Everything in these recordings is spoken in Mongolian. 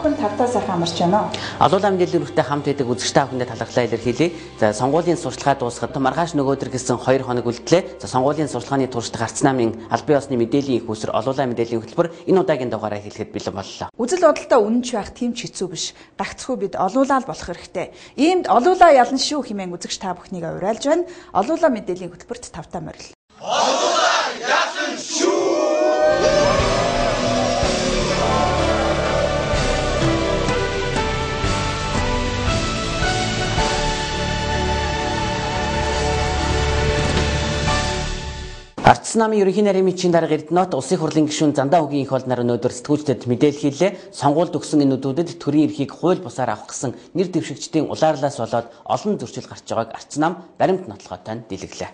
бүхэн тавтаа сайхан амарч байна. Олуулаа мэдээллийн бүртээ хамт байдаг үзэгч та бүхэнд талархлаа илэрхийлье. За сонгуулийн сурчлагаа дуусгаад маргааш нөгөөдөр гэсэн 2 хоног үлдлээ. За сонгуулийн сурчлагын туршид гарц намын албан ёсны мэдээллийн их усэр олуулаа мэдээллийн хөтөлбөр энэ удаагийн дугаараа хэлэхэд бэлэн боллоо. Үзэл бодолтой үнэнч байх тийм ч хэцүү биш. Гагцхүү бид олуулаа л болох хэрэгтэй. Иймд олуулаа ялан шүү хэмээн үзэгч та бүхнийг уриалж байна. Олуулаа мэдээллийн хөтөлбөрт тавтаа морил. Олуулаа ялан шүү. Арц намын ерөнхий нарийн мэдчийн дарга Эрдэнэт улсын хурлын гишүүн Зандаа Хөгийн их олноор өнөөдөр сэтгүүлчдэд мэдээлэл хийлээ. Сонгуульд өгсөн энэ өдрүүдэд төрийн эрхийг хууль бусаар авах гэсэн нэр дэвшигчдийн улаарлаас болоод олон зөрчил гарч байгааг Арц нам баримт нотлохойтой нь дэлгэглээ.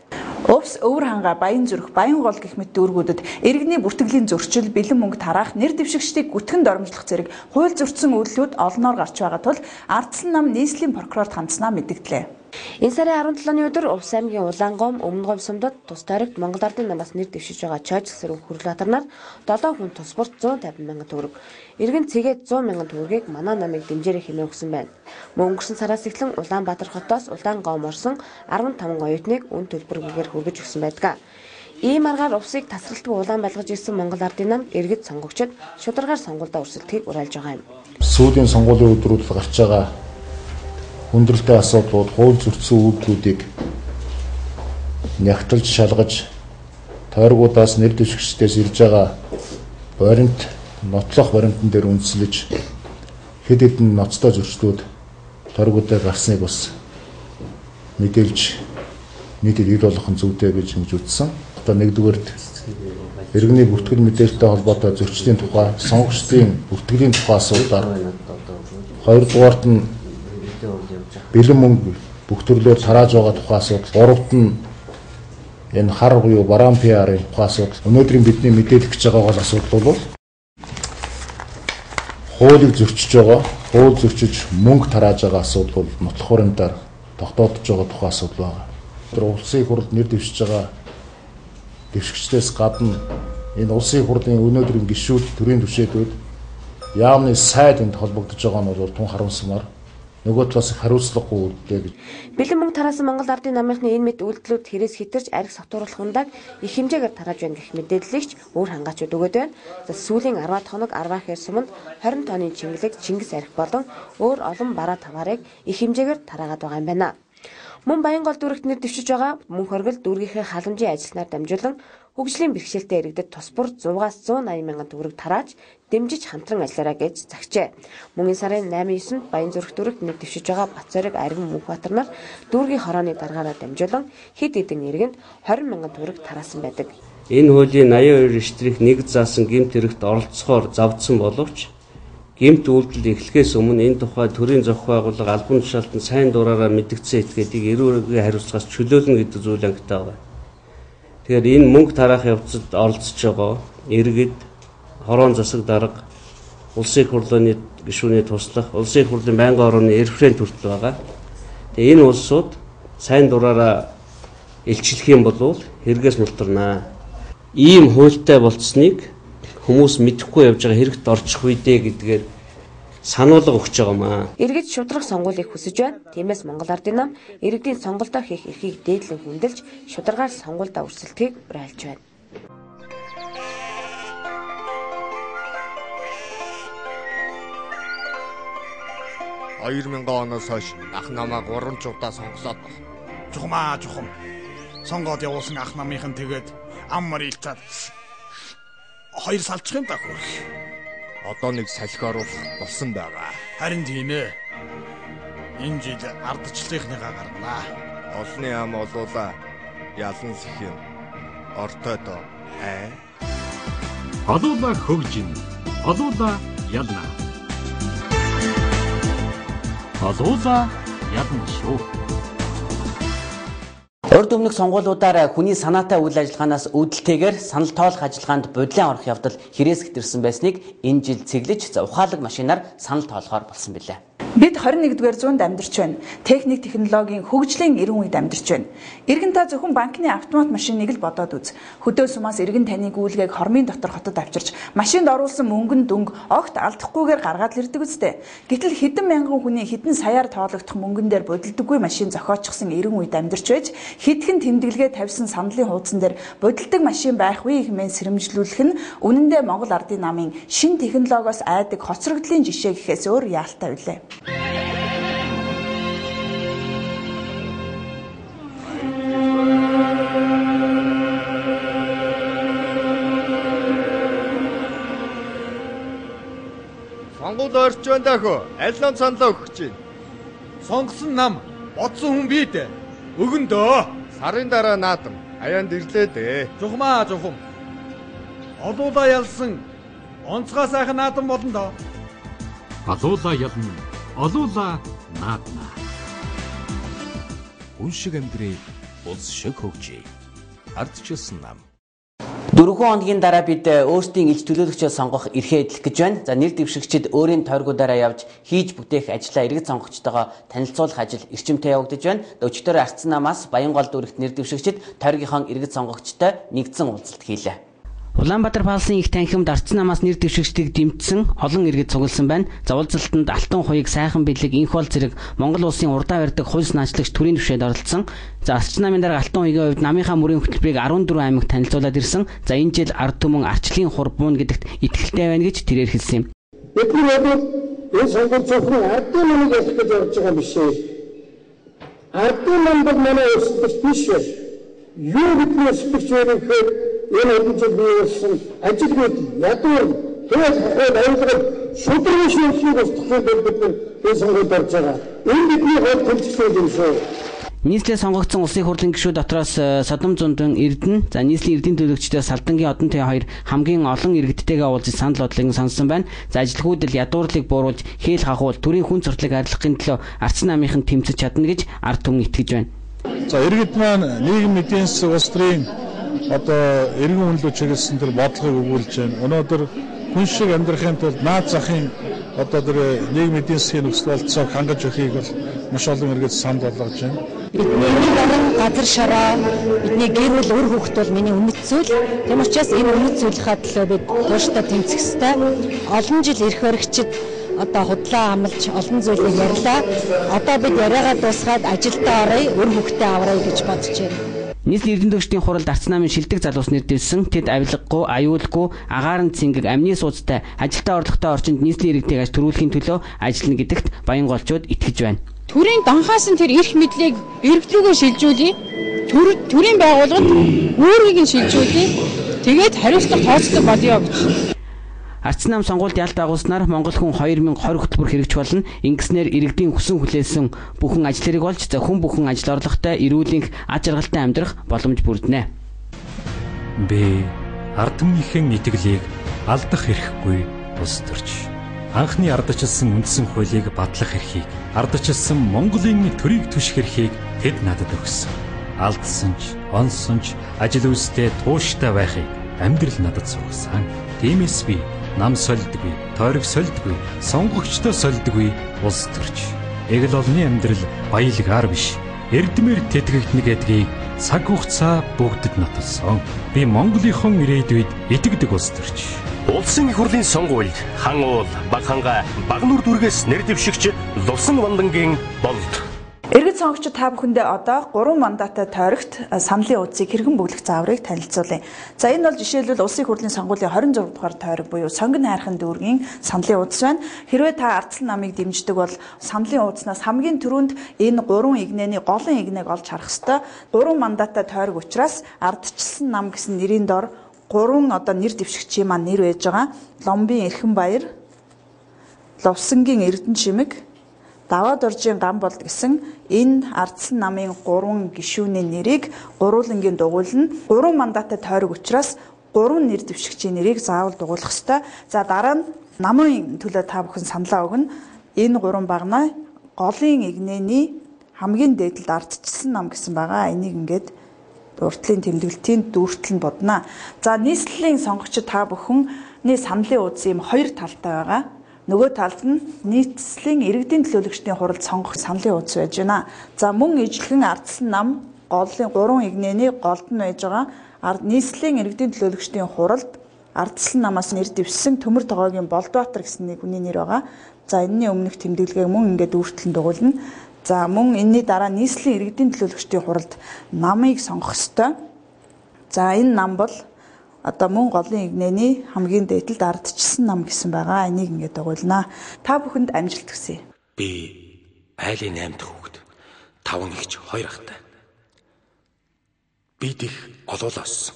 Өвс өвөр ханга Баян зүрх Баян гол гэх мэт дүүргүүдэд иргэний бүртгэлийн зөрчил бэлэн мөнгө тараах нэр дэвшигчдийг гүтгэн доромжлох зэрэг хууль зөрчсөн үйлдэлүүд олноор гарч байгаа тул Арц нам нийслэлийн прокурорт хандсанаа мэдгдлээ. Энэ сарын 17-ны өдөр Увс аймгийн Улаангом, Өмнөговь сумдад тус тойрогт Монгол Ардын намаас нэр дэвшиж байгаа Чойж Сэрэв Хүрлбаатарнаар 7 хүн тус бүрт 150 мянган төгрөг. Иргэн цэгээд 100 мянган төгрөгийг манай намыг дэмжээрэй хэмээн өгсөн байна. Мөн өнгөрсөн сараас эхлэн Улаанбаатар хотоос Улаангом орсон 15 оюутныг үн төлбөргүйгээр хүргэж өгсөн байдаг. Ийм аргаар Увсыг тасралтгүй улаан байлгаж ирсэн Монгол Ардын нам иргэд сонгогчид шударгаар сонгуульдаа өрсөлдөхийг уриалж байгаа юм. Сүүлийн сонгуулийн өдрүүд гарч байгаа хүндрэлтэй асуудлууд, хууль зөрчсөн үйлдэлүүдийг нягтлж шалгаж тойргуудаас нэр дэвшигчдээс ирж байгаа баримт, нотлох баримтан дээр үндэслэж хэд хэдэн ноцтой зөрчлүүд тойргуудаар гарсныг бас мэдээлж нийтэд ил болгох нь зүйтэй гэж ингэж үзсэн. Одоо нэгдүгээрт иргэний бүртгэл мэдээлэлтэй холбоотой зөрчлийн тухай, сонгогчдын бүртгэлийн тухай асуудал, хоёрдугаарт нь бэлэн мөнгө бүх төрлөөр тарааж байгаа тухай асуудал, гуравт нь энэ хар буюу бараан PR-ын тухай асуудал. Өнөөдрийн бидний мэдээлэх гэж байгаа бол асуудал бол хуулийг зөрчиж байгаа, хууль зөрчиж мөнгө тарааж байгаа асуудал бол нотлох баримтаар тогтоодож байгаа тухай асуудал байна. Тэр улсын хурлд нэр дэвшиж байгаа дэвшигчдээс гадна энэ улсын хурлын өнөөдрийн гишүүд, төрийн түвшээдүүд яамны сайд энд холбогдож байгаа нь бол тун харамсмаар нөгөө талаас хариуцлагагүй үлдээ гэж. Бэлэн мөнгө тараасан Монгол Ардын намынхны энэ мэт үйлдэлүүд хэрээс хэтэрч арх савтууруулах ундаг их хэмжээгээр тарааж байна гэх мэдээллийг ч өөр хангаачуд өгöd байна. За сүүлийн 10 хоног 10 хэр суманд 20 тонны чингэлэг, Чингис арх болон өөр олон бараа таваарыг их хэмжээгээр тараагаад байгаа юм байна. Мөн Баян гол дүүрэгт нэр дэвшиж байгаа мөнх хоригдол дүүргийнхээ халамжийн ажилснаар дамжуулан хөгжлийн бэрхшээлтэй иргэдэд тус бүр 100-аас 180 мянган төгрөг тарааж дэмжиж хамтран ажиллараа гэж загчээ. Мөн энэ сарын 8-9-нд Баян зүрх дүүрэгт нэр дэвшиж байгаа Бацориг Аргин Мөнхбаатарнаар дүүргийн хорооны даргаараа дамжуулан хэд хэдэн иргэнд 20 мянган төгрөг тараасан байдаг. Энэ хуулийн 82 штрих 1 заасан гэмт хэрэгт оролцохоор завдсан боловч гэмт үйлдэл эхлэхээс өмнө энэ тухай төрийн зохион байгуулалт албан тушаалтанд сайн дураараа мэдгдсэн этгээдийг эрүүгийн хариуцлагаас чөлөөлнө гэдэг зүйл ангитай байна. Тэгэхээр энэ мөнгө тараах явцад оролцож байгаа иргэд, хорон засаг дарга, улсын хурлын гишүүний туслах, улсын хурлын байнгын орооны референт хүртэл байгаа. Тэгээ энэ улсууд сайн дураараа илчлэх юм бол хэрэгээс мултарнаа. Ийм хуультай болцсныг хүмүүс мэдэхгүй явж байгаа хэрэгт орчих үедээ гэдгээр сануулга өгч байгаамаа. Иргэд шудрах сонгуулийг хүсэж байна. Тиймээс Монгол Ардын нам иргэдийн сонголтоо хийх эрхийг дээдлэн хөндлөж шударгаар сонгуульдаа өрсөлдөхийг уриалж байна. оноос хойш ах намаа 3 удаа сонглоод Жухмаа жухам. Сонгоод явуулсан ах намынхан тэгээд ам марилцаад 2 салчих юм да хөрх. Одоо нэг салхи оруулах болсон байгаа. Харин тийм ээ. Энэ жил ардчлалынхныгаа гарнаа. Олны ам олуула ялан сэхэн ортой доо. Олуула хөгжин. Олуула ялна. Олуула ялна шүү. Урд өмнөх сонгуулиудаар хүний санаатай үйл ажиллагаанаас үүдэлтэйгээр санал тоолох ажиллагаанд бодлын орох явдал хэрэгсэгт ирсэн байсныг энэ жил цэглэж ухаалаг машинаар санал тоолохоор болсон билээ. Бид 21-р зуунд амьдарч байна. Техник, технологийн хөгжлийн эрен үед амьдарч байна. Иргэн та зөвхөн банкны автомат машиныг л бодоод үз. Хөдөө сумаас иргэн таны гүйлгээг хормын дотор хотод авчирч, машинд оруулсан мөнгөн дүнг огт алдахгүйгээр гаргаад л ирдэг үстэй. Гэтэл хэдэн мянган хүний хэдэн саяар тоологдох мөнгөн дээр бодилдоггүй машин зохиочихсон эрен үед амьдарч байж, хэдхэн тэмдэглэгээ тавьсан сандлын хуудсан дээр бодилдог машин байх үе хэмээн сэрэмжлүүлэх нь үнэндээ Монгол ардын намын шин технологиос айдаг хоцрогдлын жишээ гэхээс өөр яалтай билээ. Сонгуул орч байна даа. Аль нам саналаа өгөх чинь. Сонгосон нам бодсон хүн бий дээ. Өгөндөө. Сарын дараа наадам аяанд ирлээ дээ. Жухам. Олуулаа ялсан онцгой сайхан наадам болно доо. Олуулаа ялна. Олуулаа наадна. Хүн шиг амьдрий, улс шиг хөгжий. Ардчилсан нам. 4 хоногийн дараа бид өөрсдийн элч төлөөлөгчөө сонгох эрхээ эдлэх гэж байна. За нэр дэвшигчид өөрийн тойргуудаараа явж хийж бүтээх ажлаа иргэд сонгогчтойгоо танилцуулах ажил эрчимтэй явагдаж байна. Өчигдөр Ардсан намаас Баянгол дүүрэгт нэр дэвшигчид тойргийнхоо иргэд сонгогчтой нэгдсэн уулзалт хийлээ. Улаанбаатар палсын их танхимд Ардсан намаас нэр дэвшигчдийг дэмжсэн олон иргэд цугласан байна. За уулзалтанд Алтан хуйг сайхан бэлэг инх бол зэрэг Монгол улсын урдаа барьдаг хууль санаачлагч төрийн түвшинд оролцсон. За Ардсан намын дараа Алтан хуйгийн хувьд намынхаа мөрийн хөтөлбөрийг 14 аймагт танилцуулаад ирсэн. За энэ жил ард түмэн арчлын хурбуун гэдэгт итгэлтэй байна гэж тэрээр хэлсэн юм. Бид нар энэ сонгуульд зөвхөн ардын намыг ялах гэж явж байгаа биш ээ. Ардын нам бол манай улсад биш ээ. Юу бидний сэтгэж байгаа гэхээр энэ хэдэн жил биелсэн ажилгүйд ядуур тэгэл хахад аюулгүй шудрын шинжилгээг устгахын тулд бид энэ сонгуульд орж байгаа. Энэ бидний гол төлөвлөлт юм шүү. Нийслэлд сонгогдсон улсын хурлын гишүүд дотроос Содом Зундан Эрдэнэ, за нийслэлийн эрдэнэ төлөөлөгчдөө Салдангийн Одон Тэ хоёр хамгийн олон иргэдтэйгээ уулзаж санал бодлыг сонсон байна. За ажилтгүйдэл ядуурлыг бууруулж хээл хахуул төрийн хүн зорилгыг арилгахын төлөө Ардсан намынхан тэмцэж чадна гэж ард түмэн итгэж байна. За иргэд маань нийгмийн эдийн засаг улс төрийн одоо эргэн үнэлж чиглэсэн тэр бодлогыг өгүүлж байна. Өнөөдөр хүн шиг амьдрахын тулд наад захын одоо тэр нийгмийн эдийн засгийн нөхцөл болцоог хангаж өгөхийг бол маш олон иргэд санал болгож байна. Бидний баран газар шараа, бидний гэр бүл өр хүүхэд бол миний үнэт зүйл. Тэм учраас энэ үнэт зүйлийнхаа төлөө бид тууштай тэмцэх ёстой. Олон жил эрх баригчид одоо худлаа амлаж олон зүйлийг ярьлаа. Одоо бид яриагаа дуусгаад ажилдаа оръё, өр хүүхдээ аврая гэж бодож байна. Нийслэлийн эрдэнэ төлөвчдийн хуралд Ардсан намын шилдэг залуус нэр дэвсэн. Тэд авилгагүй, аюулгүй, агаарын цэнгэг, амны суудтай, ажилдаа орлоготой орчинд нийслэлийн иргэдийг аж төрүүлэхийн төлөө ажиллана гэдэгт Баянголчууд итгэж байна. Төрийн данхаас нь тэр эрх мэдлийг иргэд рүүгээ шилжүүлье. Төрийн байгууллагад өөрийг нь шилжүүлье. Тэгээд хариуцлага тооцдог болёо гэж. Ардсан нам сонгуульд ялт байгуулснаар Монгол хүн 2020 хөтөлбөр хэрэгжих болно. Ингэснээр иргэдийн хүсэн хүлээсэн бүхэн ажлыг олж хүн бүхэн ажил орлоготой, эрүүлэнх, аж аргалтай амьдрах боломж бүрдэнэ. Ард түмнийхэн итгэлийг алдах эрхгүй улс төрч. Анхны ардчилсан үндсэн хуулийг батлах эрхийг, ардчилсан Монголын төрийг түших эрхийг тэд надад өгсөн. Алдсан ч, онсон ч ажил үйлстэй тууштай байхыг амьдрал надад сургасан. Тиймээс би нам сольдгүй, тойрог сольдгүй, сонгогчдоо сольдгүй улс төрч. Эгэл олны амьдрал баялагаар биш, эрдмээр тэтгэгдэнэ гэдгийг цаг хугацаа бүгдэд нотолсон. Би Монголынхон ирээдүйд итгэдэг улс төрч. Улсын их хурлын сонгуульд хан уул, баг ханга, багнуур дүргээс нэр дэвшигч Лувсан Вандангийн болд. Иргэд сонгогчид та бүхэндээ одоо 3 мандаттай тойрогт саналын уудсыг хэрхэн бүглэх зааврыг танилцуулъя. За энэ бол жишээлбэл улсын хурлын сонгуулийн 26 дугаар тойрог буюу сонгон хайрхан дүүргийн саналын уудс байна. Хэрвээ та Ардсан намыг дэмждэг бол саналын уудснаас хамгийн түрүүнд энэ 3 игнэний голын игнээг олж харах ёстой. 3 мандаттай тойрог учраас Ардчилсан нам гэсэн нэрийн дор 3 одоо нэр дэвшигчийн маань нэр байж байгаа. Ломбын Эрхэнбаяр, Лувсангийн Эрдэнэ Шимэг, Даваад Оржийн Гамболд гэсэн энэ Ардсан намын 3 гишүүний нэрийг гурвуулангийн дугуйлна. 3 мандаттай тойрог учраас 3 нэр дэвшигчийн нэрийг заавал дугуйлах ёстой. За дараа нь намын төлөө та бүхэн саналаа өгнө. Энэ 3 багнаа голын игнэний хамгийн дээдлд Ардчилсан нам гэсэн байгаа. Энийг ингээд уртлын тэмдэглэлтийн дүүртэл нь боднаа. За нийслэлийн сонгогчид та бүхний саналын уудс ийм 2 талтай байгаа. Нөгөө талд нь нийслэлийн иргэдийн төлөөлөгчдийн хуралд сонгох саналын хуудас байж байна. За мөн ижлэгэн ардсан нам голлын 3 игнэний голд нь байж байгаа. Нийслэлийн иргэдийн төлөөлөгчдийн хуралд ардсан намаас нэр дэвшсэн Төмөр Тогоогийн Болдбаатар гэсэн нэг хүний нэр байгаа. За энэний өмнөх тэмдэглэгийг мөн ингээд өөрчлөн дугуулна. За мөн энэний дараа нийслэлийн иргэдийн төлөөлөгчдийн хуралд намыг сонгох ёстой. За энэ нам бол одоо мөн голын игнэний хамгийн дээдлэлд ардчилсан нам гэсэн байгаа. Энийг ингээд дугуулнаа. Та бүхэнд амжилт хүсье. Би айлын 8 дахь хүүхэд, 5 эгч, 2 ахтай. Бид их олоолоос.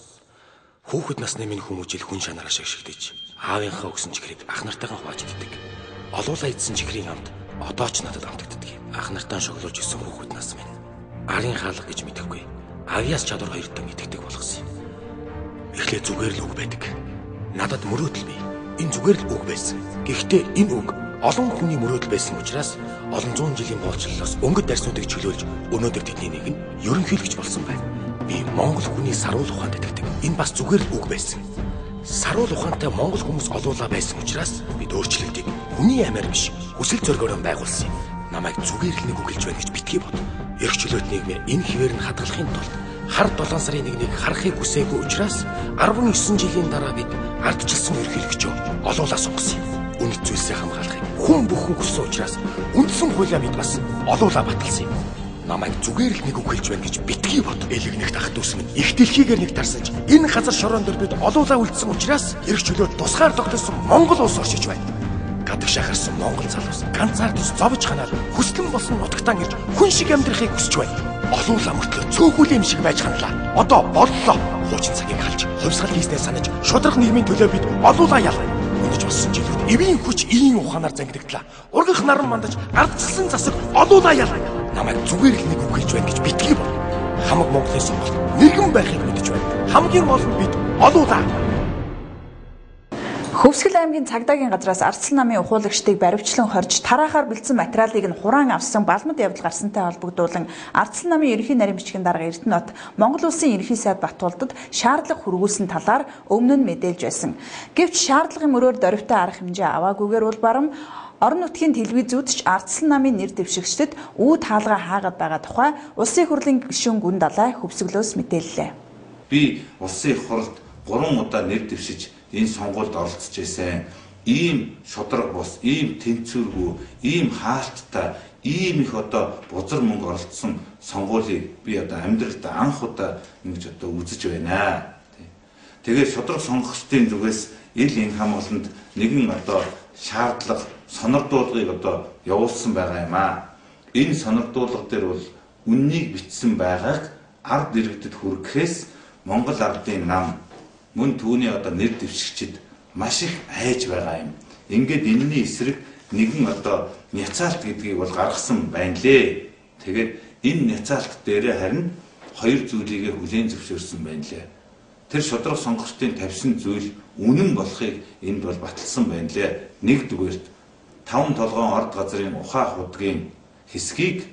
Хүүхэд насны минь хүмүүжил хүн шанараа шигшигдэж, аавынхаа өгсөн чихрийг ах нартайгаа хувааж иддэг. Олуулаа идсэн чихрийн амт одоо ч надад амтагддаг. Ах нартаа шоглуулж исэн хүүхэд нас минь арын хаалга гэж мэдэхгүй. Авьяас чадвар хоёртон итгэдэг болгосон юм. Эхлээ зүгээр л үг байдаг. Надад мөрөөдөл бий. Энэ зүгээр л үг байсан. Гэхдээ энэ үг олон хүний мөрөөдөл байсан учраас олон зуун жилийн боолчлолоос өнгөт дарснуудыг чөлөөлж өнөөдөр тэдний нэг нь ерөнхийлөгч болсон байна. Би Монгол хүний саруул ухаанд итгэдэг. Энэ бас зүгээр л үг байсан. Саруул ухаантай монгол хүмүүс олуулаа байсан учраас бид өөрчлөлтийг хүний амиар биш хүсэл зоригоор байгуулсан юм. Намайг зүгээр л нэг үг хэлж байна гэж битгий бод. Эрх чөлөөт нийгмээр энэ хിവэр нь хадгалахын тулд хар 7 сарын 1-нийг харахыг хүсээгүй учраас 19 жилийн дараа бид ардчилсан ерөнхийлөгчөө олуулаа сонгосон юм. Үнэт зүйлсээ хамгаалахыг хүн бүхэн хүссэн учраас үндсэн хуулиа бид бас олуулаа баталсан юм. Намайг зүгээр л нэг үг хэлж байна гэж битгий бод. Элэгнэх ах дүүс минь их дэлхийгээр нэг тарсаж энэ газар шороон дээр бид олуулаа үлдсэн учраас эрх чөлөөт тусгаар тогтсон Монгол улс оршиж байна. Гадаг шахарсан Монгол залуус ганцаардаж зовж ханаад хүслэн болсон нутагтаа ирж хүн шиг амьдрахыг хүсэж байна. Олуулаа мөртлөө цөөхүүл юм шиг байж ханлаа. Одоо боллоо. Хуучин цагийг халж, хувьсгал хийснээр санаж, шудраг нийгмийн төлөө бид олуулаа ялгая. Өнөж болсон жилүүд эвийн хүч ийн ухаанаар зангидагдлаа. Ургах наран мандаж ардчилсан засаг олуулаа ялгая. Намайг зүгээр л нэг үг хэлж байна гэж битгий бол. Хамаг Монголын сонголт нэгэн байхыг мэдэж байна. Хамгийн гол нь бид олуулаа. Хөвсгөл аймгийн цагдаагийн газраас ардсан намын ухуулагчдыг баривчлан хорж тараахаар бэлдсэн материалыг нь хураан авсан балмад явдал гарсантай холбогдуулан ардсан намын ерөнхий нарийн бичгийн дарга Эрдэнэт Монгол улсын ерөнхий сайд Батболдод шаардлага хүргүүлсэн талаар өмнө нь мэдээлж байсан. Гэвч шаардлагын мөрөөр дөрвтэй арга хэмжээ аваагүйгээр бол барам орон нутгийн телевизүүд ч ардсан намын нэр дэвшигчдэд үүд хаалга хаагаад байгаа тухай улсын хурлын гишүүн Гүн Далай хөвсгөлөөс мэдээллээ. Би улсын хурлд 3 удаа нэр дэвшиж энэ сонгуульд оролцож байсан. Ийм шудраг бус, ийм тэнцвэргүй, ийм хаалттай, ийм их одоо бузар мөнгө оролцсон сонгуулийг би одоо амьдралдаа анх удаа ингэж одоо үзэж байна. Тэгээд шудраг сонгогчдын зүгээс ил энэ хамгаалалд нэгэн одоо шаардлага, сонирдуулгыг одоо явуулсан байгаа юм аа. Энэ сонирдуулга дээр бол үннийг бичсэн байгааг ард иргэдэд хүргэхээс Монгол ардын нам мөн түүний одоо нэр дэвшигчид маш их айж байгаа юм. Ингээд энэний эсрэг нэгэн одоо няцаалт гэдгийг бол гаргасан байна лээ. Тэгээд энэ няцаалт дээрээ харин хоёр зүйлийг хүлээн зөвшөөрсөн байна лээ. Тэр шудраг сонгогчдын тавьсан зүйл үнэн болохыг энд бол баталсан байна лээ. Нэгдүгээрт 5 толгоон орд газрын ухаа худгийн хэсгийг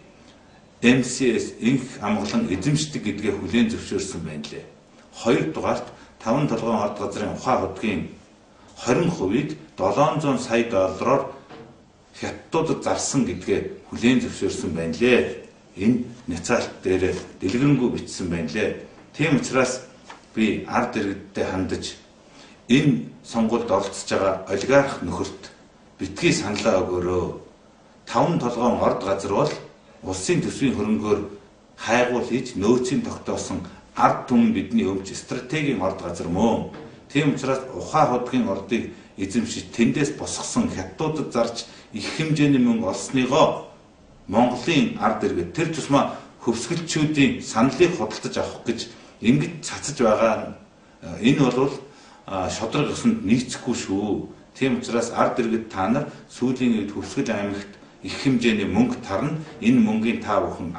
MCS инх амгалан эзэмшдэг гэдгээ хүлээн зөвшөөрсөн байна лээ. Хоёрдугаарт 5 толгоон орд газрын ухаа худгийн 20%-ийг 700 сая доллараар хятадуудад зарсан гэдгээ хүлээн зөвшөөрсөн байна лээ. Энэ няцаалт дээр дэлгэрэнгүй бичсэн байна лээ. Тийм учраас би ард иргэдтэй хандаж энэ сонгуульд оролцож байгаа олигарх нөхөрт битгий саналаа өгөөрөө. 5 толгоон орд газар бол улсын төсвийн хөрөнгөөр хайгуул хийж нөөцийн тогтоосон ард түмэн бидний өвч стратегийн орд газар мөн. Тийм учраас ухаа худгийн ордыг эзэмшиж тэндээс босгосон хятадуудад зарж их хэмжээний мөнгө олсныгоо Монголын ард иргэд тэр тусмаа хөвсгөлчүүдийн саналыг худалдаж авах гэж ингэж цацаж байгаа. Энэ бол шодрог ёсонд нийцэхгүй шүү. Тийм учраас ард иргэд та нар сүүлийн үед Хөвсгөл аймагт их хэмжээний мөнгө тарна. Энэ мөнгийн та бүхэн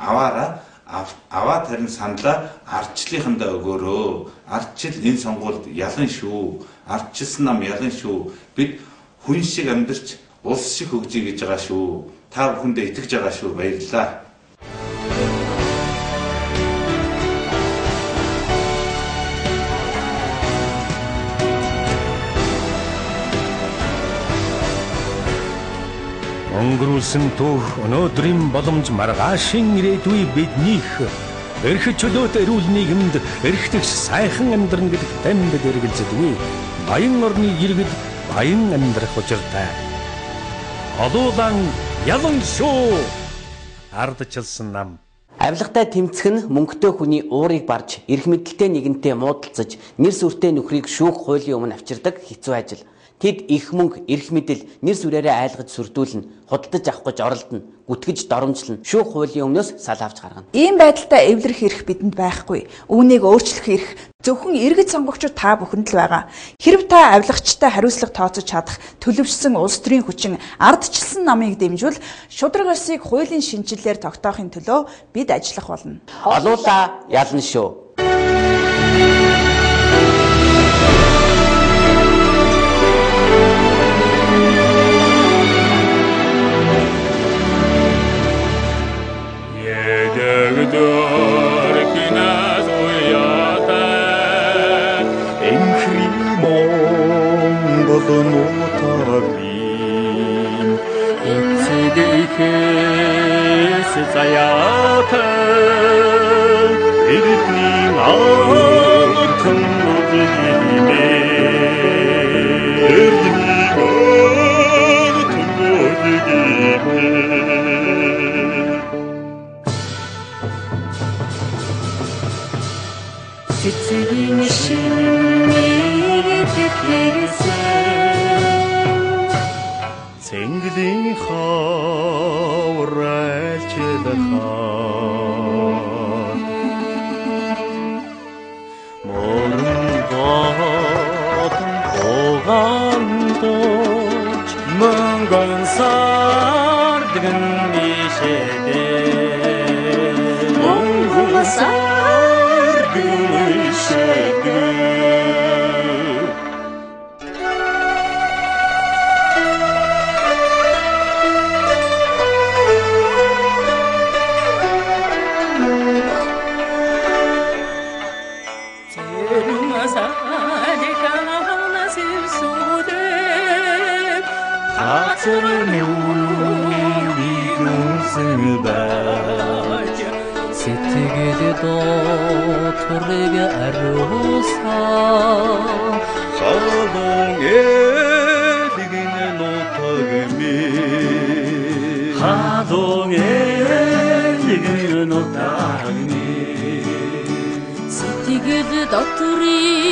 аваад харин саналаа ардчлалынхандаа өгөөрөө. Ардчил энэ сонгуульд ялан шүү. Ардчилсан нам ялан шүү. Бид хүн шиг амьдарч улс шиг хөгжиж гэж байгаа шүү. Та бүхэндээ итгэж байгаа шүү. Баярлалаа. өнгөрүүлсэн түүх өнөөдрийн боломж маргаашийн ирээдүй биднийх эрх чөлөөт эрүүл нийгэмд эрхтгч сайхан амьдрна гэдэг тамбид эргэлзэдгүй баян орны иргэд баян амьдрах учиртай. Олуулан ялан шүү. Ардчилсан нам. Авилгатай тэмцэх нь мөнгөтэй хүний уурыг барж, эрх мэдэлтэй нэгэнтэй муудалцаж, нэр сүртэй нөхрийг шүүх хуулийн өмнө авчирдаг хэцүү ажил. Тэд их мөнгө, эрх мэдэл, нэр сүрээрээ айлгаж сүрдүүлнэ, худалдаж авах гэж оролдоно, гүтгэж доромжлно, шүүх хуулийн өмнөөс сал авч гаргана. Ийм байдалтай эвлэрэх эрх бидэнд байхгүй. Үүнийг өөрчлөх эрх зөвхөн иргэд сонгогчид та бүхэнд л байгаа. Хэрв та авилгачтай хариуцлага тооцож чадах төлөвшсөн улс төрийн хүчин ардчилсан намыг дэмжвэл шудраг ёсыг хуулийн шинжилэлээр тогтоохын төлөө бид ажиллах болно. Олуулаа ялна шүү. Цэнгэлийн хавралч дахаа морон гоогандож мөнгөн сардгэн мишэдэ мөнгөн сардгэн мишэдэ сэтгэл доторыг аруусаа хаван элгэн нутагми хаван элгэн нутагми сэтгэл доторыг